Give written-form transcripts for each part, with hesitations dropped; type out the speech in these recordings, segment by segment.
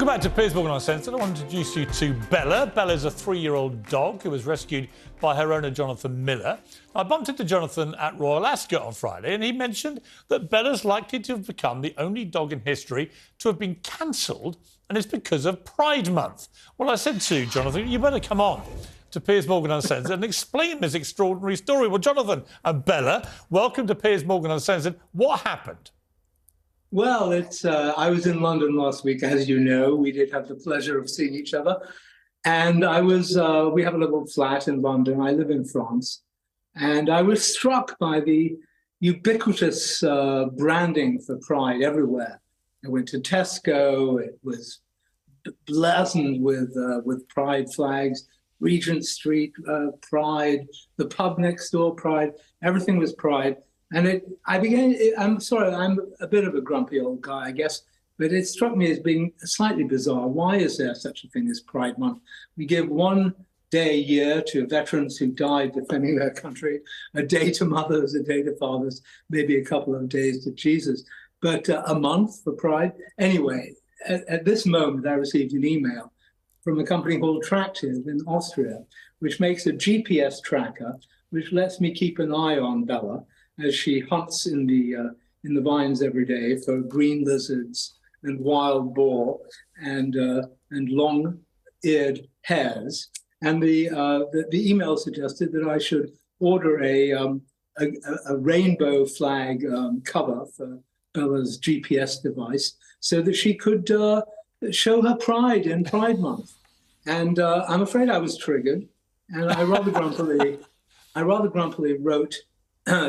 Welcome back to Piers Uncensored. I want to introduce you to Bella. Bella's a 3-year-old dog who was rescued by her owner, Jonathan Miller. I bumped into Jonathan at Royal Ascot on Friday, and he mentioned that Bella's likely to have become the only dog in history to have been cancelled, and it's because of Pride Month. Well, I said to Jonathan, you better come on to Piers Morgan Uncensored and explain this extraordinary story. Well, Jonathan and Bella, welcome to Piers Morgan Uncensored. What happened? Well, I was in London last week, as you know. We did have the pleasure of seeing each other. And we have a little flat in London. I live in France. And I was struck by the ubiquitous branding for Pride everywhere. I went to Tesco. It was blazoned with Pride flags. Regent Street, Pride. The pub next door, Pride. Everything was Pride. And I'm sorry, I'm a bit of a grumpy old guy, I guess, but it struck me as being slightly bizarre. Why is there such a thing as Pride Month? We give one day a year to veterans who died defending their country, a day to mothers, a day to fathers, maybe a couple of days to Jesus, but a month for Pride. Anyway, at this moment, I received an email from a company called Tracktive in Austria, which makes a GPS tracker, which lets me keep an eye on Bella as she hunts in the vines every day for green lizards and wild boar and long-eared hares. And the email suggested that I should order a rainbow flag cover for Bella's GPS device so that she could show her pride in Pride Month. And I'm afraid I was triggered, and I rather grumpily wrote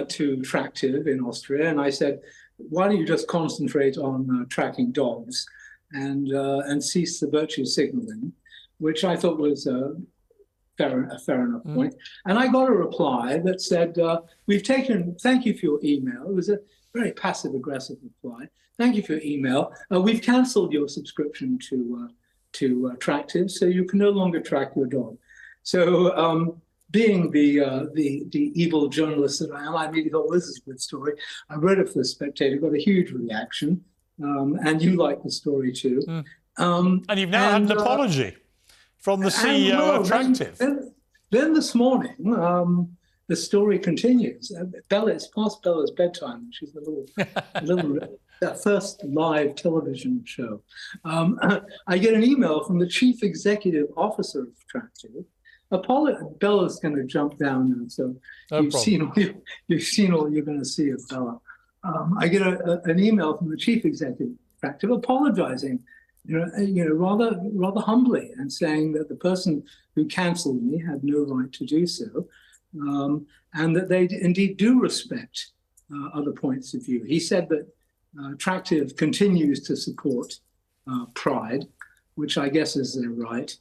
to Tracktive in Austria, and I said, why don't you just concentrate on tracking dogs and cease the virtue signaling, which I thought was a fair enough point. And I got a reply that said, thank you for your email. It was a very passive-aggressive reply. Thank you for your email. We've cancelled your subscription to Tracktive, so you can no longer track your dog. So being the evil journalist that I am, I immediately thought, well, this is a good story. I wrote it for The Spectator, got a huge reaction, and you like the story too. And you've now had an apology from the CEO of Tracktive. Then this morning, the story continues. It's past Bella's bedtime. She's a little first live television show. I get an email from the chief executive officer of Tracktive. Bella's going to jump down now, so you've seen all you're going to see of Bella. I get an email from the chief executive of Tracktive apologizing, rather humbly, and saying that the person who cancelled me had no right to do so, and that they indeed do respect other points of view. He said that Tracktive continues to support Pride, which I guess is their right.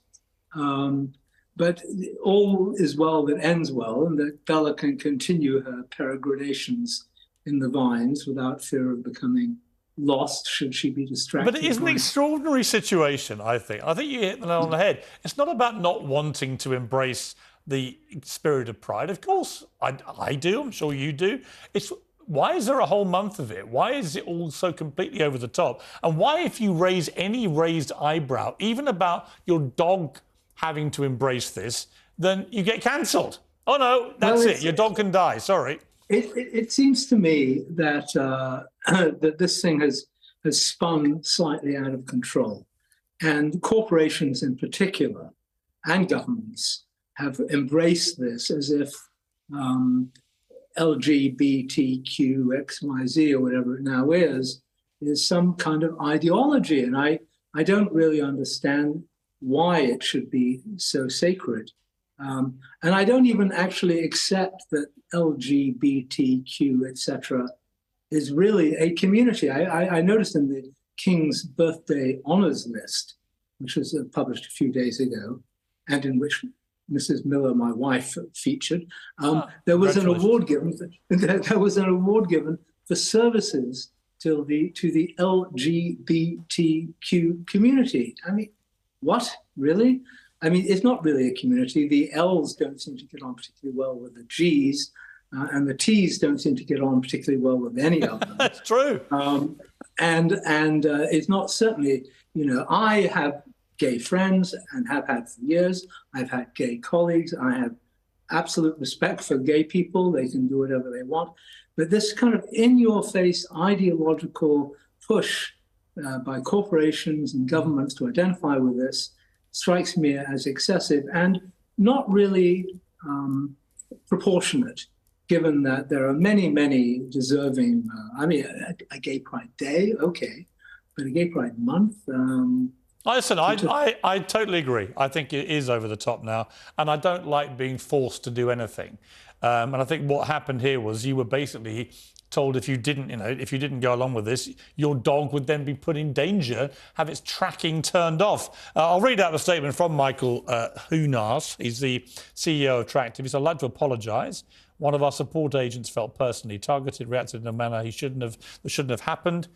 But all is well that ends well, and that Bella can continue her peregrinations in the vines without fear of becoming lost should she be distracted. But it is an extraordinary situation, I think. I think you hit the nail on the head. It's not about not wanting to embrace the spirit of Pride. Of course, I do. I'm sure you do. It's why is there a whole month of it? Why is it all so completely over the top? And why, if you raise any raised eyebrow, even about your dog having to embrace this, then you get cancelled? Oh no, that's it. Your dog can die. Sorry. It seems to me that that this thing has spun slightly out of control, and corporations in particular, and governments have embraced this as if LGBTQ XYZ or whatever it now is some kind of ideology, and I don't really understand why it should be so sacred. And I don't even actually accept that LGBTQ, etc., is really a community. I noticed in the King's Birthday Honours list, which was published a few days ago, and in which Mrs. Miller, my wife, featured, there was an award given. There was an award given for services to the LGBTQ community. I mean, what, really? I mean, it's not really a community. The L's don't seem to get on particularly well with the G's, and the T's don't seem to get on particularly well with any of them. That's true. And it's not certainly I have gay friends and have had for years. I've had gay colleagues. I have absolute respect for gay people. They can do whatever they want. But this kind of in-your-face ideological push by corporations and governments to identify with this strikes me as excessive and not really proportionate, given that there are many, many deserving, a gay pride day, okay, but a gay pride month? Listen, I totally agree. I think it is over the top now, and I don't like being forced to do anything. And I think what happened here was you were basically told if you didn't go along with this, your dog would then be put in danger, have its tracking turned off. I'll read out the statement from Michael Hunas. He's the CEO of Tracktive. He said, "I'd like to apologise. One of our support agents felt personally targeted, reacted in a manner that shouldn't have happened.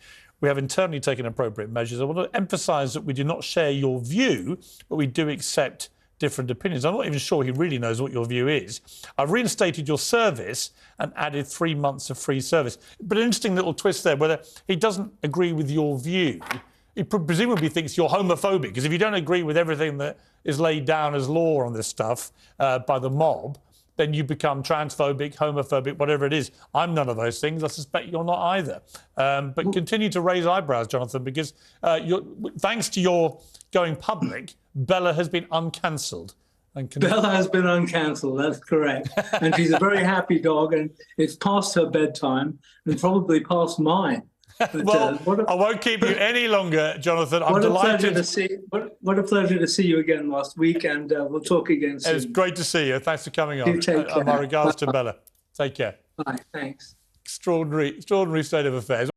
We have internally taken appropriate measures. I want to emphasise that we do not share your view, but we do accept different opinions." I'm not even sure he really knows what your view is. "I've reinstated your service and added 3 months of free service." But an interesting little twist there, whether he doesn't agree with your view, he presumably thinks you're homophobic, because if you don't agree with everything that is laid down as law on this stuff by the mob, then you become transphobic, homophobic, whatever it is. I'm none of those things. I suspect you're not either. But continue to raise eyebrows, Jonathan, because thanks to your going public, Bella has been uncancelled. Bella has been uncancelled, that's correct. And she's a very happy dog, and it's past her bedtime and probably past mine. But, well, I won't keep you any longer, Jonathan. I'm delighted. What a pleasure to see you again last week, and we'll talk again soon. It was great to see you. Thanks for coming on. You take care. My regards to Bella. Take care. Bye, thanks. Extraordinary state of affairs.